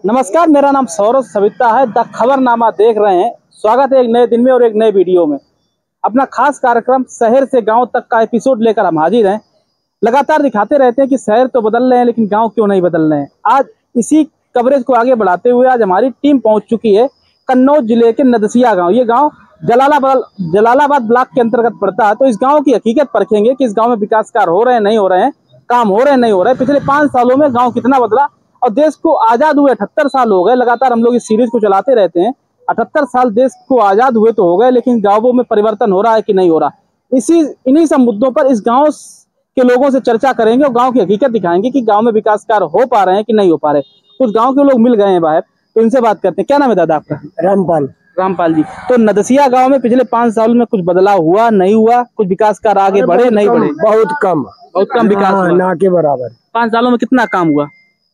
नमस्कार, मेरा नाम सौरभ सविता है। द खबरनामा देख रहे हैं। स्वागत है एक नए दिन में और एक नए वीडियो में। अपना खास कार्यक्रम शहर से गांव तक का एपिसोड लेकर हम हाजिर हैं। लगातार दिखाते रहते हैं कि शहर तो बदल रहे हैं लेकिन गांव क्यों नहीं बदल रहे हैं। आज इसी कवरेज को आगे बढ़ाते हुए आज हमारी टीम पहुंच चुकी है कन्नौज जिले के नदसिया गाँव। ये गाँव जलालाबाद ब्लॉक के अंतर्गत पड़ता है। तो इस गाँव की हकीकत परखेंगे कि इस गाँव में विकास कार्य हो रहे हैं, नहीं हो रहे हैं, काम हो रहे हैं, नहीं हो रहे हैं। पिछले 5 सालों में गाँव कितना बदला और देश को आजाद हुए 78 साल हो गए। लगातार हम लोग इस सीरीज को चलाते रहते हैं। 78 साल देश को आजाद हुए तो हो गए, लेकिन गांवों में परिवर्तन हो रहा है कि नहीं हो रहा। इन्हीं सब मुद्दों पर इस गांव के लोगों से चर्चा करेंगे और गांव की हकीकत दिखाएंगे कि गांव में विकास कार्य हो पा रहे हैं कि नहीं हो पा रहे। कुछ गांव के लोग मिल गए हैं बाहर, तो इनसे बात करते हैं। क्या नाम है दादा आपका? रामपाल जी। तो नदसिया गाँव में पिछले 5 साल में कुछ बदलाव हुआ, नहीं हुआ? कुछ विकास कार्य आगे बढ़े, नहीं बढ़े? बहुत कम विकास हुआ, ना के बराबर। 5 सालों में कितना काम हुआ?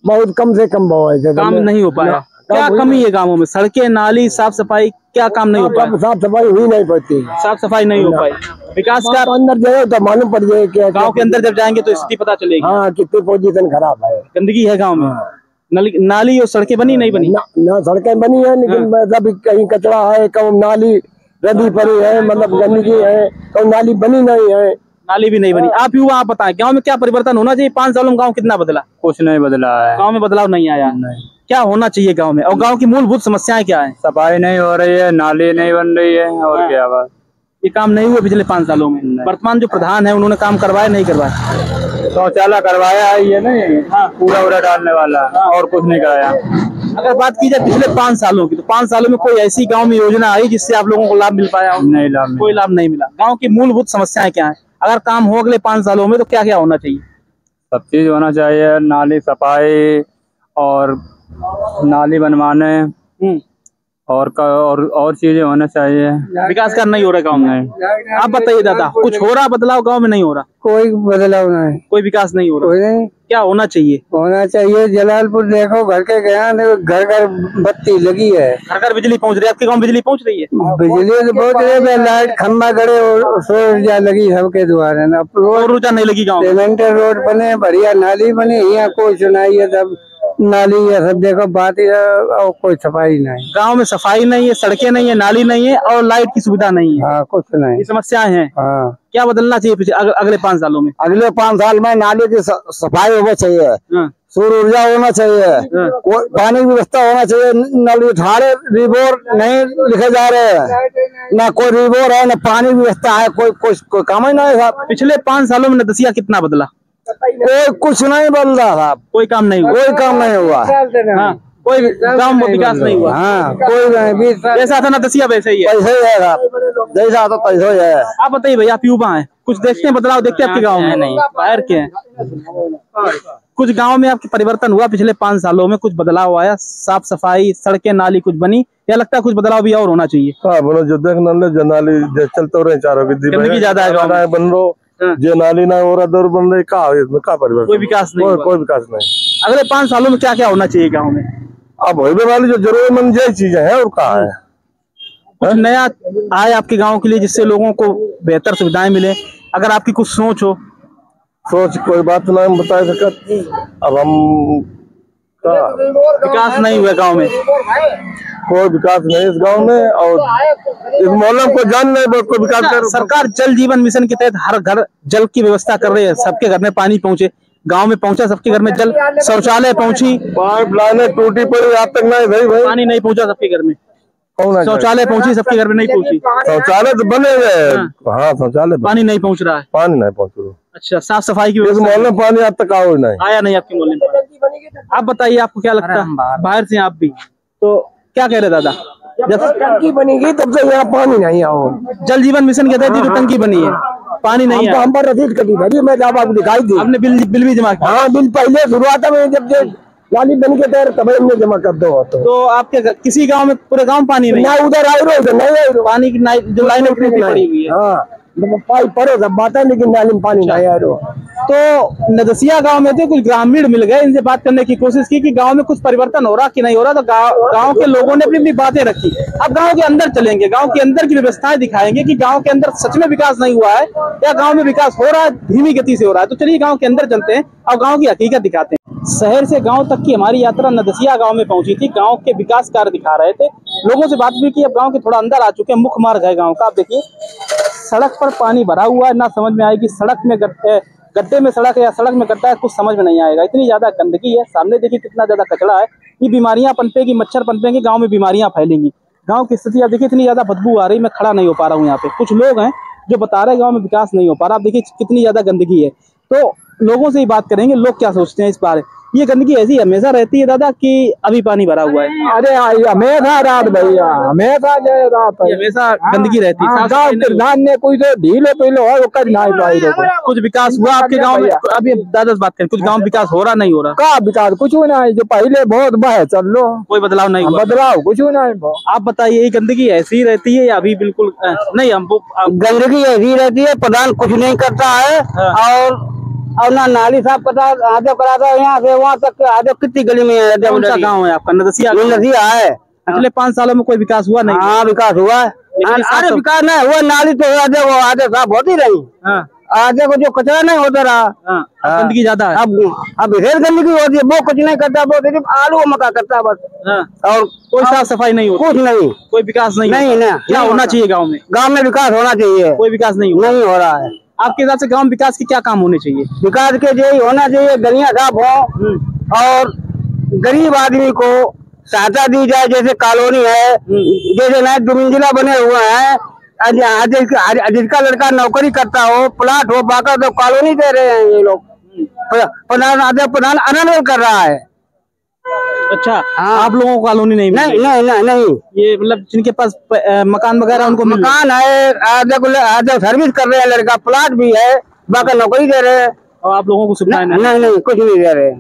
बहुत कम से कम काम नहीं हो पाया। क्या कमी है गाँवों में? सड़कें, नाली, साफ सफाई, क्या काम नहीं हो पाया? साफ सफाई हुई नहीं पाती, साफ सफाई नहीं हो पाई। विकास का अंदर जाए तो मालूम पड़ जाए कि गांव के अंदर जब जाएंगे तो स्थिति पता चलेगी। हाँ, कितनी पोजीशन खराब है। गंदगी है गांव में। नाली और सड़कें बनी नहीं बनी? ना सड़कें बनी है, लेकिन कभी कहीं कचरा है, कहीं नाली रदी पड़ी है, मतलब गंदगी है, कहीं नाली बनी नहीं है। नाली भी नहीं बनी। आप युवा, आप बताएं गांव में क्या परिवर्तन होना चाहिए? 5 सालों में गांव कितना बदला? कुछ नहीं बदला है। गांव में बदलाव नहीं आया। क्या होना चाहिए गांव में? और गांव की मूलभूत समस्याएं क्या है? सफाई नहीं हो रही है, नाली नहीं बन रही है, और क्या बात। ये काम नहीं हुआ पिछले 5 सालों में? वर्तमान जो प्रधान है उन्होंने काम करवाया, नहीं करवाया? शौचालय करवाया है, ये नहीं पूरा डालने वाला, और कुछ नहीं कराया। अगर बात की जाए पिछले 5 सालों की, तो 5 सालों में कोई ऐसी गांव में योजना आई जिससे आप लोगों को लाभ मिल पाया? नहीं, लाभ कोई लाभ नहीं मिला। गांव की मूलभूत समस्याएं क्या है? अगर काम हो अगले 5 सालों में तो क्या क्या होना चाहिए? सब चीज होना चाहिए, नाली सफाई और नाली बनवाने और चीजें होना चाहिए। विकास कार्य नहीं हो रहा गांव में। आप बताइए दादा, कुछ हो रहा बदलाव गांव में? नहीं हो रहा कोई बदलाव नहीं, कोई विकास नहीं हो रहा। कोई नहीं। क्या होना चाहिए? होना चाहिए। जलालपुर देखो, घर के गया घर घर बत्ती लगी है, घर घर बिजली पहुंच रही है। आपके गांव बिजली पहुंच रही है? बिजली तो बहुत है, लाइट खंबा गड़े और सौर ऊर्जा लगी सबके द्वारा ना। सौर ऊर्जा नहीं लगी गाँव में। सीमेंटेड रोड बने, बढ़िया नाली बनी, यहाँ कोई सुनाई है तब नाली है सब देखो, बात ही है, और कोई सफाई नहीं। गांव में सफाई नहीं है, सड़कें नहीं है, नाली नहीं है और लाइट की सुविधा नहीं है। हाँ, कुछ नहीं। ये समस्याएं हैं। हाँ। क्या बदलना चाहिए अगले 5 सालों में? अगले 5 साल में नाली की सफाई होना चाहिए, सौर ऊर्जा होना चाहिए, पानी की व्यवस्था होना चाहिए। नल ठाड़े रिबोर नहीं लिखे जा रहे हैं, ना कोई रिबोर है, ना पानी की व्यवस्था है, कोई काम ही नहीं है। पिछले 5 सालों में नदसिया कितना बदला? कोई कुछ नहीं बदल रहा था, कोई काम नहीं हुआ। कोई काम नहीं हुआ। हाँ, कोई गांव में विकास नहीं हुआ। हाँ, कोई नहीं। जैसा था नदसिया वैसे ही है। पैसे है, जैसा तो पैसे है। आप बताइए भैया, आप युवा हैं, कुछ देखते हैं बदलाव देखते हैं आपके गाँव में? नहीं, बाहर के हैं। कुछ गांव में आपके परिवर्तन हुआ पिछले 5 सालों में? कुछ बदलाव आया? साफ सफाई, सड़कें, नाली कुछ बनी? या लगता है कुछ बदलाव भी और होना चाहिए? हाँ, बोलो जो देख नाली चलते रहे चारों की गंदगी ज्यादा है गाँव में। बन रो जो नाली ना हो रहा दौर बन रही, का इसमें का परिवर्तन? कोई विकास नहीं। कोई विकास नहीं। अगले 5 सालों में क्या क्या होना चाहिए गाँव में? अब होने वाली जो जरूरतमंद यही चीजें हैं, और कहा है कुछ नया आए आपके गांव के लिए जिससे लोगों को बेहतर सुविधाएं मिले? अगर आपकी कुछ सोच हो। सोच कोई बात नहीं बता सकत। अब हम विकास नहीं हुआ गांव में, कोई विकास नहीं इस गांव में, और इस मोहल्ले को जान नहीं कोई विकास कर। सरकार जल जीवन मिशन के तहत हर घर जल की व्यवस्था कर रही है, सबके घर में पानी पहुंचे। गांव में पहुंचा सबके घर में जल? शौचालय पहुंची? पाइप लाइने टूटी पड़ी, आज तक नहीं भाई। पानी नहीं पहुंचा सबके घर में? शौचालय पहुंची सबके घर में? नहीं पहुंची। शौचालय तो बने हुए। हाँ, शौचालय। पानी नहीं पहुंच रहा है? पानी नहीं पहुंच रहा। अच्छा, साफ सफाई की मोहल्ले में पानी आज तक आया नहीं आपके मोहल्ले में? आप बताइए, आपको क्या लगता है? बाहर से आप भी, तो क्या कह रहे दादा? जब टंकी बनेगी तब से यहाँ पानी नहीं आओ। जल जीवन मिशन के तहत जो टंकी बनी है, पानी नहीं है। हम पर रसीद कभी भरी, मैं जब आपको दिखाई दी। आपने बिल भी जमा किया? हाँ, बिल पहले शुरुआत में जब नाली बन के तैयार तब हमने जमा कर दो। तो आपके किसी गांव में, पूरे गांव पानी नहीं? ना उधर आई रो, इधर नहीं आई रो। पानी की जो लाइनें पड़ी हुई है। हाँ, पाइप पड़ो सब बात है, लेकिन नाली में पानी नहीं आई रो। तो नदसिया गांव में थे कुछ ग्रामीण मिल गए, इनसे बात करने की कोशिश की कि गांव में कुछ परिवर्तन हो रहा कि नहीं हो रहा। तो गांव के लोगों ने अपनी अपनी बातें रखी। अब गांव के अंदर चलेंगे, गांव के अंदर की व्यवस्थाएं दिखाएंगे कि गांव के अंदर सच में विकास नहीं हुआ है या गांव में विकास हो रहा है, धीमी गति से हो रहा है। तो चलिए गांव के अंदर चलते हैं और गांव की हकीकत दिखाते हैं। शहर से गांव तक की हमारी यात्रा नदसिया गांव में पहुंची थी। गांव के विकास कार्य दिखा रहे थे, लोगों से बात भी की। अब गांव के थोड़ा अंदर आ चुके हैं, मुख्य मार्ग है गांव का। आप देखिए सड़क पर पानी भरा हुआ है, ना समझ में आएगी सड़क में गड्ढे में सड़क है या सड़क में गड्ढा है, कुछ समझ में नहीं आएगा। इतनी ज्यादा गंदगी है, सामने देखिए कितना ज्यादा कचरा है। ये बीमारियां पनपेगी, मच्छर पनपेंगे, गाँव में बीमारियां फैलेंगी। गाँव की स्थिति आप देखिए, इतनी ज्यादा बदबू आ रही, मैं खड़ा नहीं हो पा रहा हूँ यहाँ पे। कुछ लोग हैं जो बता रहे हैं गाँव में विकास नहीं हो पा रहा। आप देखिए कितनी ज्यादा गंदगी है। तो लोगों से ही बात करेंगे, लोग क्या सोचते हैं इस बारे। ये गंदगी ऐसी हमेशा रहती है दादा कि अभी पानी भरा हुआ है? अरे हमेशा रात भैया, हमेशा रात हमेशा गंदगी रहती है। प्रधान ने कोई तो ढीलो पीलो है वो कर नहीं पाई। कुछ विकास हुआ आपके गांव में? अभी दादा से बात करें, कुछ गांव विकास हो रहा नहीं हो रहा? का विकास कुछ नहीं, जो पहले बहुत बह चल लो, कोई बदलाव नहीं हुआ? बदलाव कुछ नहीं। आप बताइए, ये गंदगी ऐसी रहती है या अभी बिल्कुल नहीं? हम गंदगी ऐसी रहती है, प्रधान कुछ नहीं करता है। और ना नाली साफ करता आधे कराता है, यहाँ से वहाँ तक आधे कितनी गली में है। कौन सा गाँव है आपका? नदसिया है। पिछले 5 सालों में कोई विकास हुआ नहीं? हाँ विकास हुआ है। अरे विकास नहीं हुआ, नाली तो आधे साफ होती रही, आधे को जो कचरा नहीं होता रहा। गंदगी ज्यादा है अब ढेर गंदगी होती है, वो कुछ नहीं करता, वो सिर्फ आलू मका करता बस। और कोई साफ सफाई नहीं होती, कुछ नहीं, कोई विकास नहीं। क्या होना चाहिए गाँव में? गाँव में विकास होना चाहिए, कोई विकास नहीं हो रहा है। आपके हिसाब से गांव विकास के क्या काम होने चाहिए? विकास के यही होना चाहिए, गलियां साफ हो और गरीब आदमी को सहायता दी जाए। जैसे कॉलोनी है, जैसे नए 2 मंजिला बने हुए हैं, जिसका लड़का नौकरी करता हो, प्लाट हो, बाका तो कॉलोनी दे रहे हैं ये लोग। प्रधान अनर्गल कर रहा है। अच्छा, आप लोगों को कॉलोनी नहीं? नहीं। ये मतलब जिनके पास मकान वगैरह, उनको मकान है, आधे सर्विस कर रहे हैं, लड़का प्लाट भी है, बाकी नौकरी दे रहे हैं। और आप लोगों को सुविधाएं नहीं कुछ नहीं दे रहे।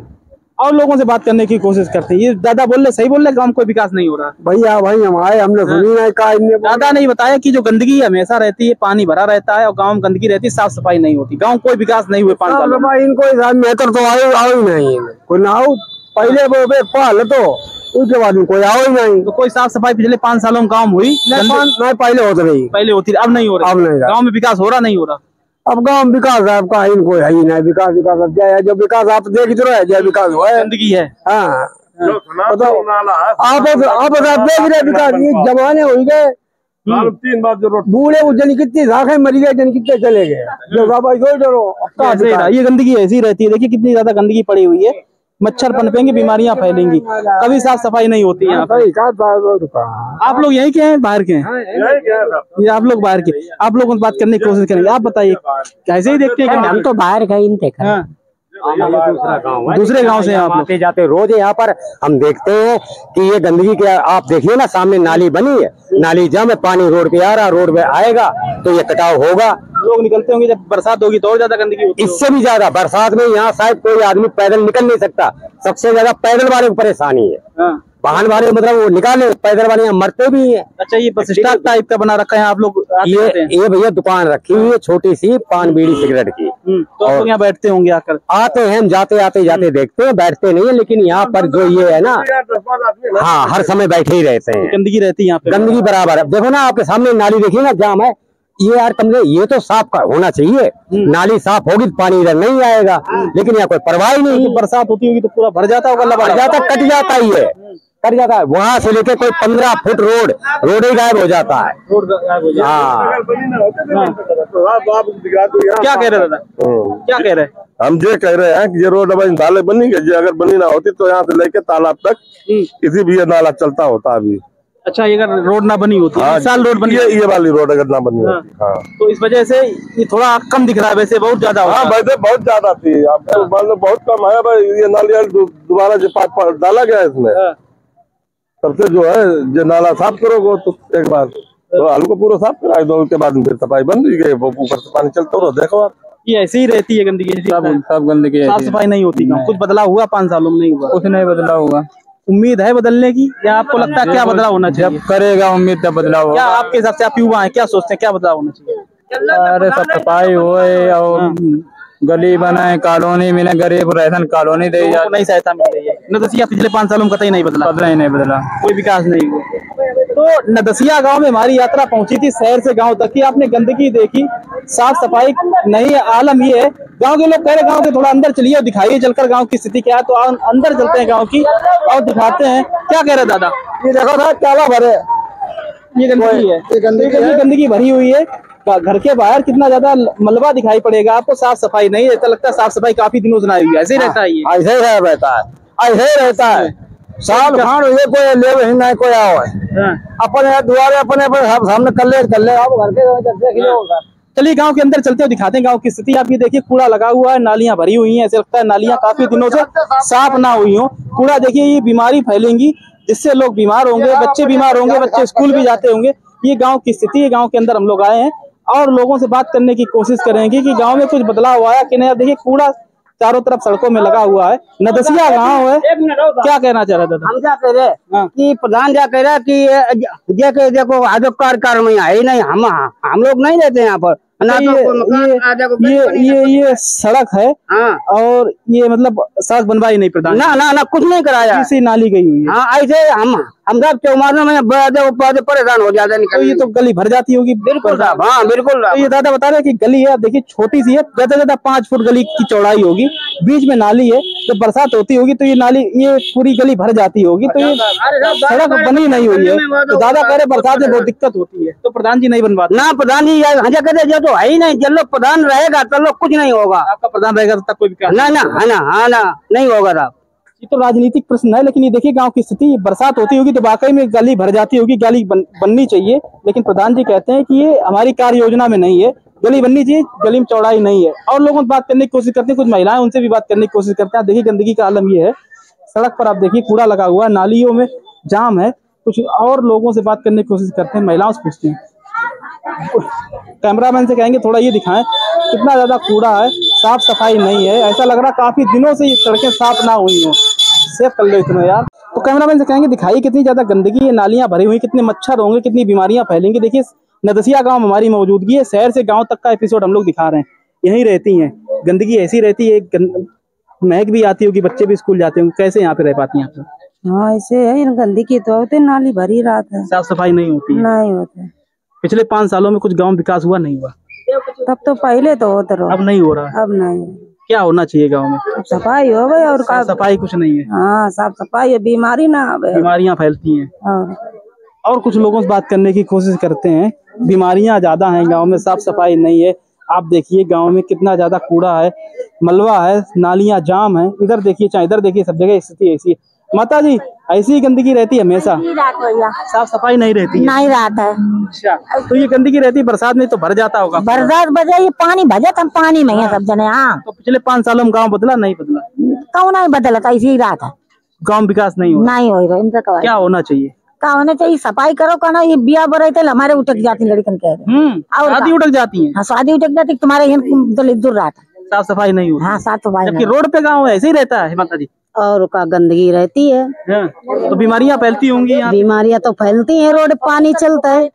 और लोगों से बात करने की कोशिश करते हैं। ये दादा बोल रहे, सही बोल रहे, गाँव कोई विकास नहीं हो रहा? भैया भाई हमारे हमने सुनी नहीं कहा। दादा नहीं बताया कि जो गंदगी हमेशा रहती है, पानी भरा रहता है और गाँव में गंदगी रहती है, साफ सफाई नहीं होती, गाँव कोई विकास नहीं हुए 5 साल में। इनको मेहतर तो आओ ही नहीं, कोई ना आओ पहले वो पाल तो उसके बाद कोई आओ ही नहीं। तो कोई साफ सफाई पिछले 5 सालों में गाँव हुई नहीं? पहले होती रही, पहले होती, अब नहीं हो रहा। अब नहीं, गाँव में विकास हो रहा नहीं हो रहा? अब गाँव विकास आपका है कोई है ही नहीं। विकास अब क्या है, जो विकास आप देख तो रहे, जो विकास हुआ है गंदगी है। हाँ आप देख रहे विकास, ये जमाने हो गए 3 बार जो बूढ़े जन कितनी शाखें मरी गए, जन कितने चले गए। ये गंदगी ऐसी रहती है। देखिए कितनी ज्यादा गंदगी पड़ी हुई है, मच्छर पनपेंगे, बीमारियां फैलेंगी, कभी साफ सफाई नहीं होती है। आप लोग यहीं के हैं, बाहर के हैं? ये आप लोग बाहर के। आप लोगों से बात करने की कोशिश करेंगे। आप बताइए, कैसे ही देखते हैं? हम तो बाहर गए, दूसरे गांव से आप आते जाते रोज यहाँ पर हम देखते हैं कि ये गंदगी क्या। आप देखिए ना, सामने नाली बनी है, नाली जम है, पानी रोड पे आ रहा, रोड पे आएगा तो ये कटाव होगा। लोग निकलते होंगे, जब बरसात होगी तो और ज्यादा गंदगी होगी। इससे भी ज्यादा बरसात में यहाँ शायद कोई आदमी पैदल निकल नहीं सकता। सबसे ज्यादा पैदल वाले को परेशानी है। वाहन वाले मतलब वो निकाले, पैदल वाले यहाँ मरते भी हैं। अच्छा, ये बस स्टॉप टाइप का बना रखा है आप लोग? ये भैया दुकान रखी हुई है छोटी सी, पान बीड़ी सिगरेट की। तो आप लोग यहाँ बैठते होंगे आकर? आते हैं, हम आते जाते देखते हैं, बैठते नहीं है। लेकिन यहाँ पर जो ये है ना, हाँ हर समय बैठे ही रहते हैं। गंदगी रहती है यहाँ पे? गंदगी बराबर है। देखो ना, आपके सामने नाली देखिए ना, जाम है। ये यार कमरे, ये तो साफ होना चाहिए। नाली साफ होगी तो पानी इधर नहीं आएगा, लेकिन यहाँ कोई परवाह ही नहीं। बरसात होती होगी तो पूरा भर जाता होगा, भर जाता, कट जाता ही है, कट जाता है। वहाँ से लेके कोई 15 फुट रोड ही गायब हो जाता है। हाँ, क्या कह रहे दादा? क्या कह रहे? हम ये कह रहे हैं कि ये रोड अब नाले बनी गई, अगर बनी ना होती तो यहाँ से लेके तालाब तक किसी भी ये नाला चलता होता अभी। अच्छा, ये अगर रोड ना बनी होती, साल रोड बनी, ये वाली रोड अगर ना बनी होती, हाँ, तो इस वजह से ये थोड़ा कम दिख रहा है। वैसे बहुत ज्यादा, हाँ वैसे बहुत ज्यादा थी, आपको बहुत कम है भाई। ये नाली दोबारा जो पाइप डाला गया इसमें, सबसे जो है जो नाला साफ करोगे तो एक बार तो आलू को पूरा साफ करा दो, उसके बाद फिर सफाई बंद हुई गई, ऊपर से पानी चलता रहो। देखो आप, ये ऐसे ही रहती है गंदगी, सब गंदगी, साफ सफाई नहीं होती। कुछ बदलाव हुआ 5 सालों में? नहीं हुआ, कुछ नहीं बदलाव हुआ। उम्मीद है बदलने की, या आपको लगता है क्या बदलाव होना चाहिए? जब करेगा उम्मीद तब बदलाव क्या आपके हिसाब से? आप युवा हैं, क्या सोचते हैं क्या बदलाव होना चाहिए? अरे सब सफाई होए और गली बनाए, कॉलोनी मिले, गरीब राशन कॉलोनी दे जाए, नहीं सहायता मिल रही है। नदसिया पिछले 5 सालों में कतई नहीं बदला, नहीं बदला, कोई विकास नहीं हुआ। तो नदसिया गांव में हमारी यात्रा पहुंची थी, शहर से गांव तक की। आपने गंदगी देखी, साफ सफाई नहीं है। आलम ये है गांव के लोग कह रहे गांव के थोड़ा अंदर चलिए और दिखाइए चलकर गांव की स्थिति क्या है। तो अंदर चलते हैं गांव की और दिखाते हैं। क्या कह रहे दादा? ये देखो था क्या भरे, ये गंदगी है, ये गंदगी भरी हुई है। घर के बाहर कितना ज्यादा मलबा दिखाई पड़ेगा आपको। साफ सफाई नहीं, ऐसा लगता है साफ सफाई काफी दिनों से नहीं हुई है। ऐसे ही रहता है, ये ऐसे ही रहता है, ऐसे ही रहता है। साल खान हुए कोई ले ही नहीं कोई आओ है। अपने दुआरे अपने सामने कर ले आप घर के देख लो। चलिए गांव के अंदर चलते हैं, दिखाते हैं गांव की स्थिति। आप ये देखिए कूड़ा लगा हुआ है, नालियां भरी हुई हैं। ऐसे लगता है नालियां काफी दिनों से साफ ना हुई हो। कूड़ा देखिए, ये बीमारी फैलेंगी जिससे लोग बीमार होंगे, बच्चे बीमार होंगे, बच्चे स्कूल भी जाते होंगे। ये गांव की स्थिति है। गांव के अंदर हम लोग आए हैं और लोगों से बात करने की कोशिश करेंगे कि गांव में कुछ बदलाव आया कि नहीं। देखिए कूड़ा चारों तरफ सड़कों में लगा हुआ है। नदसिया गांव है। क्या कहना चाह रहे दादा? हम क्या कह रहे कि प्रधान क्या कह रहा कि देखो आजकार में है ही नहीं, हम लोग नहीं रहते यहाँ पर ना। ये सड़क है। और ये मतलब सड़क बनवाई नहीं प्रधान? ना कुछ नहीं कराया, इसी नाली गई हुई है। ऐसे हम सब चौमारों में परेशान हो जाते हैं। तो ये तो गली भर जाती होगी। बिल्कुल साहब, हाँ बिल्कुल। तो ये दादा बता रहे हैं कि गली है, देखिए छोटी सी है, ज्यादा ज्यादा 5 फुट गली की चौड़ाई होगी, बीच में नाली है। जब बरसात होती होगी तो ये नाली, ये पूरी गली भर जाती होगी। तो ये सड़क बनी नहीं हुई है। तो दादा कह रहे बरसात में बहुत दिक्कत होती है। तो प्रधान जी नहीं बनवाते? ना प्रधान जी कहते जो तो है ही नहीं। जब लोग प्रधान रहेगा तो लोग कुछ नहीं होगा। आपका प्रधान रहेगा तब कोई विकास ना नहीं होगा साहब। ये तो राजनीतिक प्रश्न है। लेकिन ये देखिए गांव की स्थिति, बरसात होती होगी तो वाकई में गली भर जाती होगी। गली बननी चाहिए, लेकिन प्रधान जी कहते हैं कि ये हमारी कार्य योजना में नहीं है। गली बननी चाहिए, गली में चौड़ाई नहीं है। और लोगों से बात करने की कोशिश करते हैं, कुछ महिलाएं उनसे भी बात करने की कोशिश करते हैं। देखिए गंदगी का आलम ये है। सड़क पर आप देखिए कूड़ा लगा हुआ है, नालियों में जाम है। कुछ और लोगों से बात करने की कोशिश करते हैं, महिलाओं से पूछते हैं। कैमरामैन से कहेंगे थोड़ा ये दिखाएं कितना ज्यादा कूड़ा है, साफ सफाई नहीं है। ऐसा लग रहा काफी दिनों से ये सड़कें साफ ना हुई हो। सेव कर लो इतना यार। तो कैमरामैन से कहेंगे दिखाइए कितनी ज्यादा गंदगी है, नालियां भरी हुई, कितने मच्छर होंगे, कितनी बीमारियां फैलेंगी। देखिए नदसिया गांव हमारी मौजूदगी है। शहर से गांव तक का एपिसोड हम लोग दिखा रहे हैं। यहीं रहती हैं, गंदगी ऐसी रहती है, महक भी आती होगी, बच्चे भी स्कूल जाते होंगे। कैसे यहाँ पे रह पाती हैं आप? हाँ ऐसे है, गंदगी तो होते, नाली भरी रात है, साफ सफाई नहीं होती है। नहीं होते। पिछले 5 सालों में कुछ गांव विकास हुआ नहीं हुआ? तब तो पहले तो होता रहा, अब नहीं हो रहा। अब नहीं। क्या होना चाहिए गांव में? सफाई हो गई और सफाई कुछ नहीं है। हाँ साफ सफाई है, बीमारी ना आवे, बीमारियां फैलती हैं। और कुछ लोगों से बात करने की कोशिश करते हैं। बीमारियां ज्यादा हैं गांव में, साफ सफाई नहीं है। आप देखिए गांव में कितना ज्यादा कूड़ा है, मलबा है, नालियां जाम है। इधर देखिए चाहे इधर देखिए, सब जगह स्थिति ऐसी है। माता जी ऐसी ही गंदगी रहती है हमेशा? साफ सफाई नहीं रहती है? नहीं रहता है। अच्छा, तो ये गंदगी रहती है बरसात में तो भर जाता होगा? बरसात बजे ये पानी भजा, हम पानी में है सब जने। हाँ तो पिछले 5 सालों में गाँव बदला नहीं बदला? कौन नहीं बदला, ऐसी ही रात है। गाँव विकास नहीं हो? नहीं हो। क्या होना चाहिए? क्या होना चाहिए? सफाई करो कहना। ये बिया बरे थे हमारे उठक जाती लड़कन के, और शादी उठक जाती है। हाँ शादी उठक जाती तुम्हारे यहाँ दूर रात। साफ सफाई नहीं होती। हाँ साफ सफाई, जबकि रोड पे गाँव ऐसे ही रहता है माता जी। और का गंदगी रहती है। तो बीमारियां फैलती होंगी यहाँ? बीमारियां तो फैलती हैं, रोड पानी चलता है।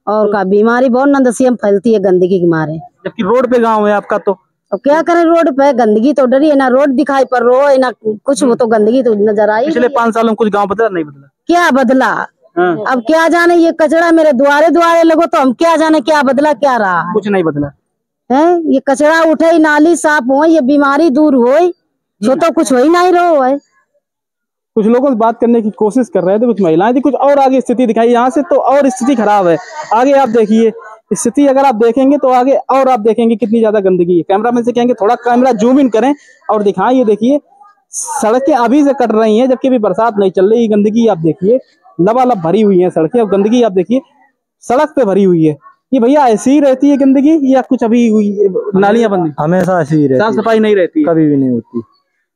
और का बीमारी बहुत नदसिया में फैलती है गंदगी के मारे। जबकि रोड पे गांव है आपका। तो क्या करें, रोड पे गंदगी तो डरी है ना, रोड दिखाई पड़ रहा है ना कुछ, वो तो गंदगी तो नजर आई। पिछले 5 सालों में कुछ गांव बदला नहीं बदला? क्या बदला? अब क्या जाने, ये कचरा मेरे द्वारे लगो तो हम क्या जाने क्या बदला क्या रहा है। कुछ नहीं बदला है। ये कचरा उठे, नाली साफ हो, ये बीमारी दूर हो, तो कुछ हो ही नहीं रहा है। कुछ लोगों से बात करने की कोशिश कर रहे थे, कुछ महिलाएं थी। कुछ और आगे स्थिति दिखाई यहाँ से तो और स्थिति खराब है। आगे आप देखिए स्थिति, अगर आप देखेंगे तो आगे और आप देखेंगे कितनी ज्यादा गंदगी है। कैमरामैन से कहेंगे थोड़ा कैमरा जूम इन करें और दिखाएं। ये देखिए सड़कें अभी से कट रही हैं, जबकि अभी बरसात नहीं चल रही। गंदगी आप देखिए लबालब भरी हुई है सड़कें, और गंदगी आप देखिए सड़क पे भरी हुई है। ये भैया ऐसी ही रहती है गंदगी या कुछ अभी हुई? नालियां बंद? हमेशा ऐसी ही रहती है, साफ सफाई नहीं रहती, कभी भी नहीं होती।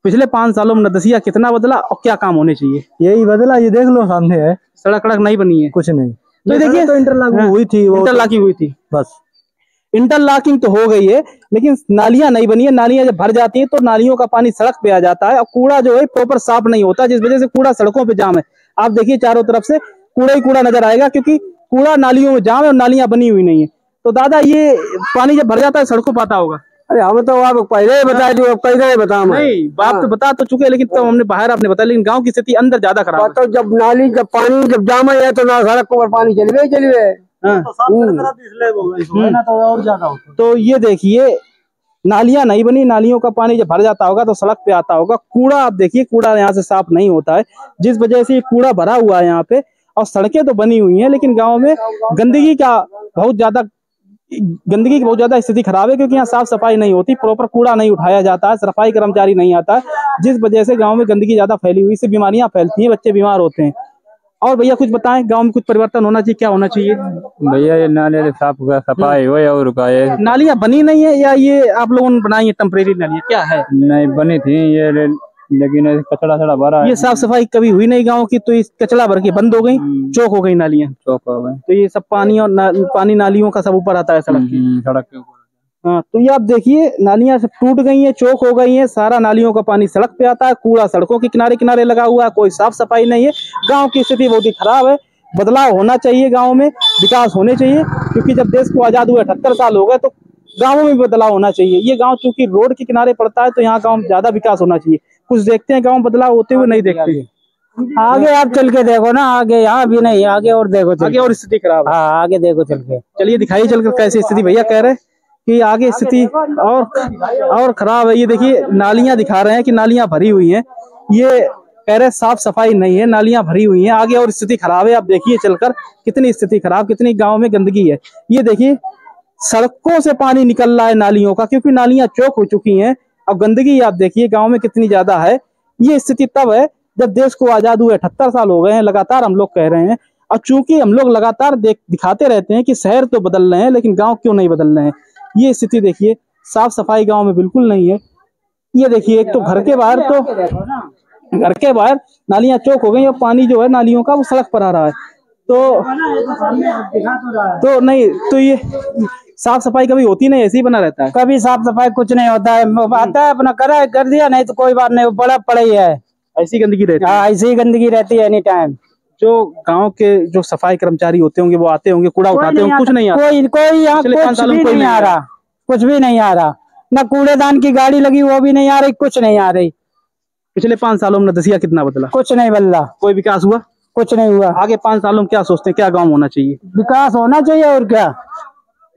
पिछले 5 सालों में नदसिया कितना बदला और क्या काम होने चाहिए? यही बदला, ये देख लो सामने है। सड़क नहीं बनी है? कुछ नहीं। तो देखिए तो इंटरलॉकिंग हुई थी, इंटरलॉकिंग हुई थी, बस इंटरलॉकिंग तो हो गई है, लेकिन नालियां नहीं बनी है। नालियां जब भर जाती है तो नालियों का पानी सड़क पे आ जाता है और कूड़ा जो है प्रॉपर साफ नहीं होता, जिस वजह से कूड़ा सड़कों पे जाम है। आप देखिए चारों तरफ से कूड़ा ही कूड़ा नजर आएगा, क्योंकि कूड़ा नालियों में जाम है और नालियां बनी हुई नहीं है। तो दादा ये पानी जब भर जाता है सड़कों पर आता होगा? अरे हम तो आप पहले ही बताए जो कैसे बता। नहीं बात तो बता तो चुके, लेकिन तो हमने बाहर आपने बताया, लेकिन गांव की स्थिति अंदर ज्यादा खराब है। तो जब नाली जब पानी जब जाम है तो ना सड़क पर पानी चलिए। तो ये देखिए नालियां नहीं बनी, नालियों का पानी जब भर जाता होगा तो सड़क पे आता होगा। कूड़ा आप देखिए, कूड़ा यहाँ से साफ नहीं होता है, जिस वजह से ये कूड़ा भरा हुआ है यहाँ पे। और सड़कें तो बनी हुई हैं, लेकिन गाँव में गंदगी की बहुत ज्यादा स्थिति खराब है, क्योंकि यहाँ साफ सफाई नहीं होती, प्रॉपर कूड़ा नहीं उठाया जाता है, सफाई कर्मचारी नहीं आता है, जिस वजह से गांव में गंदगी ज्यादा फैली हुई, इससे बीमारियां फैलती हैं, बच्चे बीमार होते हैं। और भैया कुछ बताएं, गांव में कुछ परिवर्तन होना चाहिए, क्या होना चाहिए? भैया ये नाले साफ सफाई हो और का ये नालियां बनी नहीं है या ये आप लोगों ने बनाई है टेम्परेरी नालियां, क्या है? नहीं बनी थी ये, लेकिन कचड़ा सड़ा भरा है। ये साफ सफाई कभी हुई नहीं गाँव की, तो ये कचड़ा भर के बंद हो गई, चौक हो गई नालियां, चौक हो गई, तो ये सब पानी और पानी नालियों का सब ऊपर आता है सड़क के ऊपर। हाँ, तो ये आप देखिए नालियां सब टूट गई हैं, चौक हो गई हैं, सारा नालियों का पानी सड़क पे आता है, कूड़ा सड़कों के किनारे किनारे लगा हुआ है, कोई साफ सफाई नहीं है। गांव की स्थिति बहुत ही खराब है, बदलाव होना चाहिए, गांव में विकास होने चाहिए, क्योंकि जब देश को आजाद हुए 78 साल हो गए, तो गाँवों में बदलाव होना चाहिए। ये गाँव चूंकि रोड के किनारे पड़ता है, तो यहाँ गाँव में ज्यादा विकास होना चाहिए। कुछ देखते हैं गाँव बदलाव होते हुए, नहीं देखते। आगे आप चल के देखो ना, आगे यहाँ भी नहीं, आगे और देखो, आगे और स्थिति खराब है। हाँ आगे देखो चल के। चलिए दिखाइए चलकर कैसी स्थिति, भैया कह रहे कि आगे स्थिति और खराब है। ये देखिए नालियां दिखा रहे हैं कि नालियां भरी हुई हैं, ये कह रहे साफ सफाई नहीं है, नालियां भरी हुई हैं, आगे और स्थिति खराब है। आप देखिए चलकर कितनी स्थिति खराब, कितनी गांव में गंदगी है। ये देखिए सड़कों से पानी निकल रहा है नालियों का, क्योंकि नालियां चौक हो चुकी हैं। अब गंदगी आप देखिए गाँव में कितनी ज्यादा है। ये स्थिति तब है जब देश को आजाद हुए 78 साल हो गए हैं, लगातार हम लोग कह रहे हैं। और चूंकि हम लोग लगातार दिखाते रहते हैं कि शहर तो बदल रहे हैं, लेकिन गाँव क्यों नहीं बदल रहे हैं। ये स्थिति देखिए, साफ सफाई गांव में बिल्कुल नहीं है। ये देखिए एक तो घर के बाहर नालियां चौक हो गई और पानी जो है नालियों का वो सड़क पर आ रहा है। तो नहीं, तो ये साफ सफाई कभी होती नहीं, ऐसे ही बना रहता है। कभी साफ सफाई कुछ नहीं होता है, आता है अपना कर दिया, नहीं तो कोई बात नहीं, बड़ा पड़ा ही है, ऐसी गंदगी रहती है। हाँ ऐसी ही गंदगी रहती है एनी टाइम। जो गांव के जो सफाई कर्मचारी होते होंगे वो आते होंगे, कूड़ा उठाते होंगे, कुछ नहीं आता। कोई यहाँ कुछ भी नहीं आ रहा, कुछ भी नहीं आ रहा, ना कूड़ेदान की गाड़ी लगी वो भी नहीं आ रही, कुछ नहीं आ रही। पिछले 5 सालों में नदसिया कितना बदला? कुछ नहीं बदला, कोई विकास हुआ? कुछ नहीं हुआ। आगे 5 सालों में क्या सोचते हैं, क्या गाँव होना चाहिए? विकास होना चाहिए और क्या,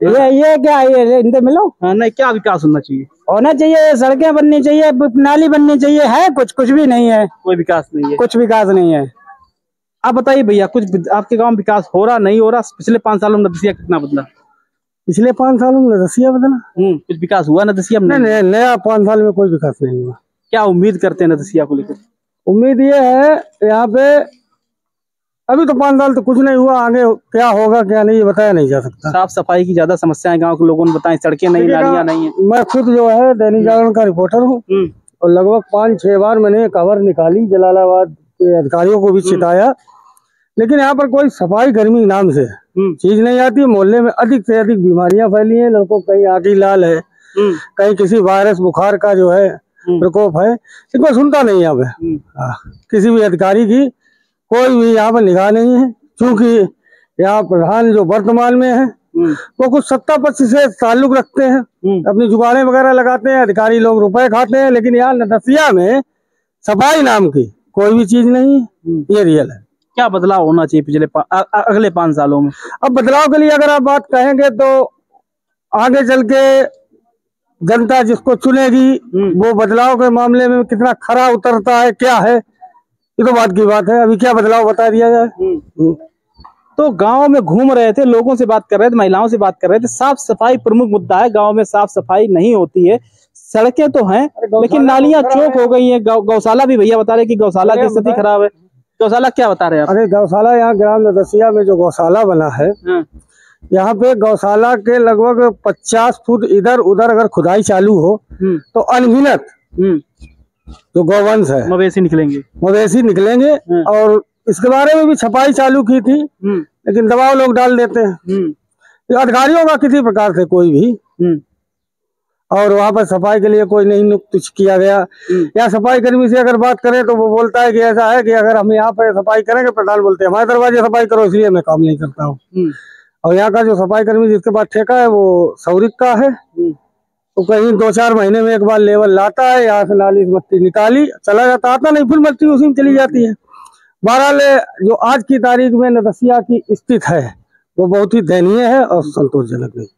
ये क्या ये इनसे मिलो। हाँ, नहीं, क्या विकास होना चाहिए? होना चाहिए, सड़कें बननी चाहिए, नाली बननी चाहिए, है कुछ भी नहीं है, कोई विकास नहीं है, कुछ विकास नहीं है। आप बताइए भैया, कुछ आपके गांव में विकास हो रहा नहीं हो रहा? पिछले 5 सालों में नदसिया कितना बदला? पिछले 5 सालों में नदसिया बदला? कुछ विकास हुआ नदसिया में? नहीं, नया 5 साल में कोई विकास नहीं हुआ। क्या उम्मीद करते हैं नदसिया को लेकर? उम्मीद ये है यहाँ पे, अभी तो 5 साल तो कुछ नहीं हुआ, आगे क्या होगा क्या नहीं ये बताया नहीं जा सकता। साफ सफाई की ज्यादा समस्या है गाँव के लोगों ने बताएं, सड़कें नहीं, नालियां नहीं है। मैं खुद जो है दैनिक जागरण का रिपोर्टर हूँ, और लगभग 5-6 बार मैंने खबर निकाली, जलालाबाद के अधिकारियों को भी चिताया, लेकिन यहाँ पर कोई सफाई कर्मी नाम से चीज नहीं आती। मोहल्ले में अधिक से अधिक बीमारियां फैली हैं, लड़कों कहीं आँखी लाल है, कहीं किसी वायरस बुखार का जो है प्रकोप है, कोई सुनता नहीं यहाँ पे। किसी भी अधिकारी की कोई भी यहाँ पर निगाह नहीं है, क्योंकि यहाँ प्रधान जो वर्तमान में है वो कुछ सत्ता पक्ष से ताल्लुक रखते हैं, अपनी जुगाड़ें वगैरह लगाते हैं, अधिकारी लोग रुपए खाते हैं, लेकिन यहाँ नदसिया में सफाई नाम की कोई भी चीज नहीं है। ये रियल है। क्या बदलाव होना चाहिए पिछले अगले 5 सालों में? अब बदलाव के लिए अगर आप बात कहेंगे तो आगे चल के जनता जिसको चुनेगी वो बदलाव के मामले में कितना खरा उतरता है, क्या है, ये तो बात की बात है। अभी क्या बदलाव बता दिया जाए। तो गांव में घूम रहे थे, लोगों से बात कर रहे थे, महिलाओं से बात कर रहे थे, साफ सफाई प्रमुख मुद्दा है। गांव में साफ सफाई नहीं होती है, सड़कें तो हैं लेकिन नालियां चौक हो गई हैं। गौशाला भी भैया बता रहे कि गौशाला की स्थिति खराब है। गौशाला क्या बता रहे हैं आप? अरे गौशाला यहाँ ग्राम नदसिया में जो गौशाला बना है, यहाँ पे गौशाला के लगभग 50 फुट इधर उधर अगर खुदाई चालू हो तो अनगिनत जो गौवंश है मवेशी निकलेंगे। और इसके बारे में भी छपाई चालू की थी, लेकिन दबाव लोग डाल देते हैं अधिकारियों का किसी प्रकार से कोई भी। और वहाँ पर सफाई के लिए कोई नहीं कुछ किया गया। या सफाई कर्मी से अगर बात करें तो वो बोलता है कि ऐसा है कि अगर हम यहाँ पे सफाई करेंगे, प्रधान बोलते हैं हमारे दरवाजे सफाई करो, इसलिए मैं काम नहीं करता हूँ। और यहाँ का जो सफाई कर्मी जिसके पास ठेका है वो सौरिक का है, तो कहीं 2-4 महीने में एक बार लेवल लाता है, यहाँ से नाली मट्टी निकाली चला जाता, आता नहीं, फिर मट्टी उसी में चली जाती है। बहरहाल जो आज की तारीख में नदसिया की स्थिति है वो बहुत ही दयनीय है और संतोषजनक नहीं।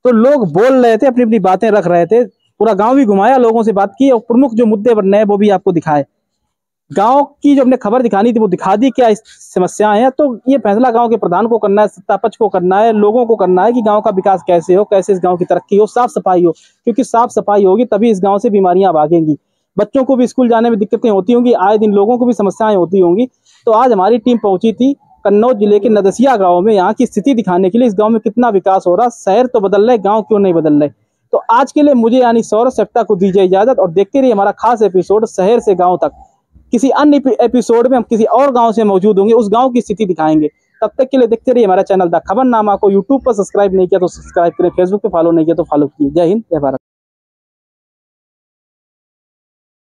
तो लोग बोल रहे थे, अपनी अपनी बातें रख रहे थे, पूरा गांव भी घुमाया, लोगों से बात की और प्रमुख जो मुद्दे बन रहे हैं वो भी आपको दिखाए। गांव की जो हमने खबर दिखानी थी वो दिखा दी, क्या समस्याएं हैं। तो ये फैसला गांव के प्रधान को करना है, सत्तापक्ष को करना है, लोगों को करना है कि गांव का विकास कैसे हो, कैसे इस गांव की तरक्की हो, साफ सफाई हो, क्योंकि साफ सफाई होगी तभी इस गांव से बीमारियां भागेंगी। बच्चों को भी स्कूल जाने में दिक्कतें होती होंगी, आए दिन लोगों को भी समस्याएं होती होंगी। तो आज हमारी टीम पहुंची थी कन्नौज जिले के नदसिया गांव में, यहाँ की स्थिति दिखाने के लिए, इस गांव में कितना विकास हो रहा, शहर तो बदल रहे, गांव क्यों नहीं बदल रहे। तो आज के लिए मुझे यानी सौरभ सेप्टा को दीजिए इजाजत और देखते रहिए हमारा खास एपिसोड शहर से गांव तक। किसी अन्य एपिसोड में हम किसी और गांव से मौजूद होंगे, उस गांव की स्थिति दिखाएंगे। तब तक के लिए देखते रहिए हमारा चैनल द खबरनामा को। यूट्यूब पर सब्सक्राइब नहीं किया तो सब्सक्राइब करें, फेसबुक पे फॉलो नहीं किया तो फॉलो कीजिए। जय हिंद, जय भारत।